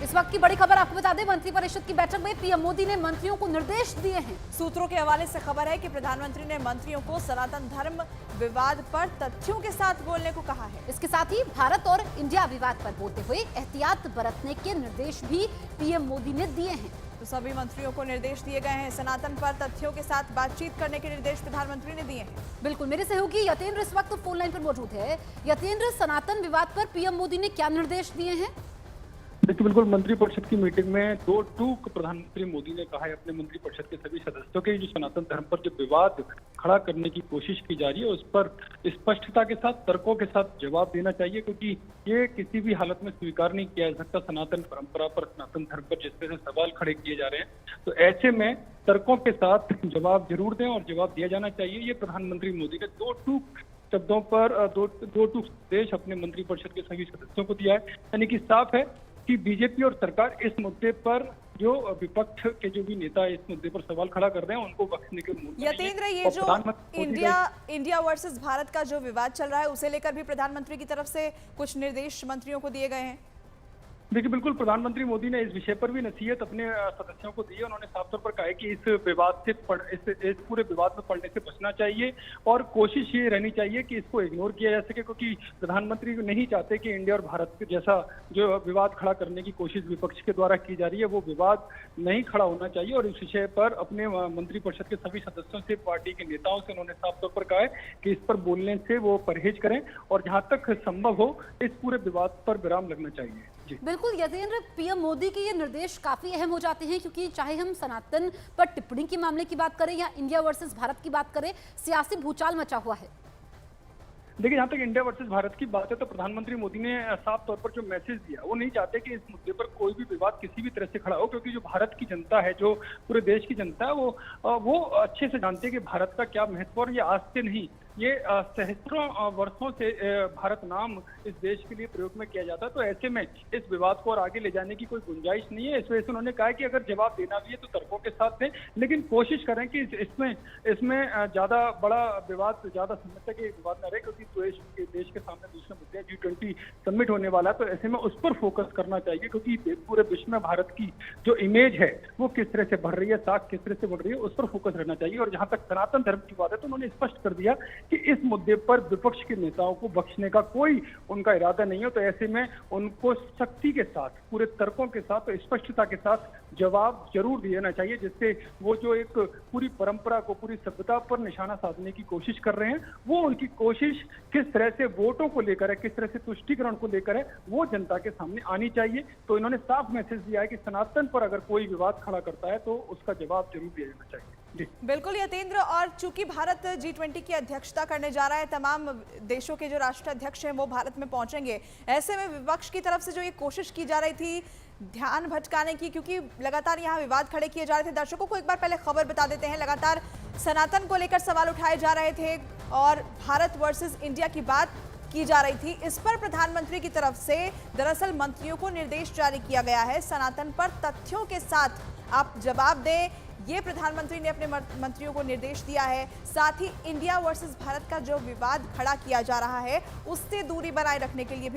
इस वक्त की बड़ी खबर आपको बता दें, मंत्रिपरिषद की बैठक में पीएम मोदी ने मंत्रियों को निर्देश दिए हैं। सूत्रों के हवाले से खबर है कि प्रधानमंत्री ने मंत्रियों को सनातन धर्म विवाद पर तथ्यों के साथ बोलने को कहा है। इसके साथ ही भारत और इंडिया विवाद पर बोलते हुए एहतियात बरतने के निर्देश भी पीएम मोदी ने दिए हैं। तो सभी मंत्रियों को निर्देश दिए गए हैं। सनातन पर तथ्यों के साथ बातचीत करने के निर्देश प्रधानमंत्री ने दिए हैं। बिल्कुल, मेरे सहयोगी यतेंद्र इस वक्त फोन लाइन पर मौजूद है। यतेंद्र, सनातन विवाद पर पीएम मोदी ने क्या निर्देश दिए हैं? देखिए, बिल्कुल मंत्रिपरिषद की मीटिंग में दो टूक प्रधानमंत्री मोदी ने कहा है अपने मंत्रिपरिषद के सभी सदस्यों के जो सनातन धर्म पर जो विवाद खड़ा करने की कोशिश की जा रही है उस पर स्पष्टता के साथ, तर्कों के साथ जवाब देना चाहिए, क्योंकि ये किसी भी हालत में स्वीकार नहीं किया जा सकता। सनातन परंपरा पर, सनातन धर्म पर जिस तरह से सवाल खड़े किए जा रहे हैं, तो ऐसे में तर्कों के साथ जवाब जरूर दें और जवाब दिया जाना चाहिए। ये प्रधानमंत्री मोदी ने दो टूक शब्दों पर दो टूक संदेश अपने मंत्रिपरिषद के सभी सदस्यों को दिया है। यानी कि साफ है कि बीजेपी और सरकार इस मुद्दे पर जो विपक्ष के जो भी नेता इस मुद्दे पर सवाल खड़ा कर रहे हैं उनको बख्शने के मूड में यतेंद्र, ये जो इंडिया वर्सेस भारत का जो विवाद चल रहा है उसे लेकर भी प्रधानमंत्री की तरफ से कुछ निर्देश मंत्रियों को दिए गए हैं। देखिए, बिल्कुल प्रधानमंत्री मोदी ने इस विषय पर भी नसीहत अपने सदस्यों को दी है। उन्होंने साफ तौर पर कहा है कि इस विवाद से इस पूरे विवाद में पड़ने से बचना चाहिए और कोशिश ये रहनी चाहिए कि इसको इग्नोर किया जा सके, क्योंकि प्रधानमंत्री नहीं चाहते कि इंडिया और भारत के जैसा जो विवाद खड़ा करने की कोशिश विपक्ष के द्वारा की जा रही है वो विवाद नहीं खड़ा होना चाहिए। और इस विषय पर अपने मंत्रिपरिषद के सभी सदस्यों से, पार्टी के नेताओं से उन्होंने साफ तौर पर कहा है कि इस पर बोलने से वो परहेज करें और जहां तक संभव हो इस पूरे विवाद पर विराम लगना चाहिए। बिल्कुल यतेंद्र, पीएम मोदी के ये निर्देश काफी अहम हो जाते हैं, क्योंकि चाहे हम सनातन पर टिप्पणी के मामले की बात करें या इंडिया वर्सेस भारत की बात करें, सियासी भूचाल मचा हुआ है। देखिए, जहाँ तक इंडिया वर्सेस भारत की बात है तो प्रधानमंत्री मोदी ने साफ तौर पर जो मैसेज दिया, वो नहीं चाहते कि इस मुद्दे पर कोई भी विवाद किसी भी तरह से खड़ा हो, क्योंकि जो भारत की जनता है, जो पूरे देश की जनता है, वो अच्छे से जानती है कि भारत का क्या महत्व। और ये आज से नहीं, ये सहस्त्रों वर्षों से भारत नाम इस देश के लिए प्रयोग में किया जाता है। तो ऐसे में इस विवाद को और आगे ले जाने की कोई गुंजाइश नहीं है। इस वजह से उन्होंने कहा कि अगर जवाब देना भी है तो तर्कों के साथ दें, लेकिन कोशिश करें कि इसमें ज्यादा बड़ा विवाद, ज्यादा समय तक ये विवाद न रहे, क्योंकि देश के सामने दूसरे मुद्दे G20 समिट होने वाला है। तो ऐसे में उस पर फोकस करना चाहिए, क्योंकि पूरे विश्व में भारत की जो इमेज है वो किस तरह से बढ़ रही है, साख किस तरह से बढ़ रही है, उस पर फोकस रहना चाहिए। और जहां तक सनातन धर्म की बात है तो उन्होंने स्पष्ट कर दिया कि इस मुद्दे पर विपक्ष के नेताओं को बख्शने का कोई उनका इरादा नहीं है। तो ऐसे में उनको सख्ती के साथ, पूरे तर्कों के साथ, तो स्पष्टता के साथ जवाब जरूर देना चाहिए, जिससे वो जो एक पूरी परंपरा को, पूरी सभ्यता पर निशाना साधने की कोशिश कर रहे हैं, वो उनकी कोशिश किस तरह से वोटों को लेकर है, किस तरह से तुष्टीकरण को लेकर है, वो जनता के सामने आनी चाहिए। तो इन्होंने साफ मैसेज दिया है कि सनातन पर अगर कोई विवाद खड़ा करता है तो उसका जवाब जरूर दिया जाना चाहिए। बिल्कुल यतेंद्र, और चूंकि भारत G20 की अध्यक्षता करने जा रहा है, तमाम देशों के जो राष्ट्राध्यक्ष हैं वो भारत में पहुंचेंगे। ऐसे में विपक्ष की तरफ से जो ये कोशिश की जा रही थी ध्यान भटकाने की, क्योंकि लगातार यहाँ विवाद खड़े किए जा रहे थे। दर्शकों को एक बार पहले खबर बता देते हैं। लगातार सनातन को लेकर सवाल उठाए जा रहे थे और भारत वर्सेस इंडिया की बात की जा रही थी। इस पर प्रधानमंत्री की तरफ से दरअसल मंत्रियों को निर्देश जारी किया गया है, सनातन पर तथ्यों के साथ आप जवाब दें, ये प्रधानमंत्री ने अपने मंत्रियों को निर्देश दिया है। साथ ही इंडिया वर्सेस भारत का जो विवाद खड़ा किया जा रहा है उससे दूरी बनाए रखने के लिए भी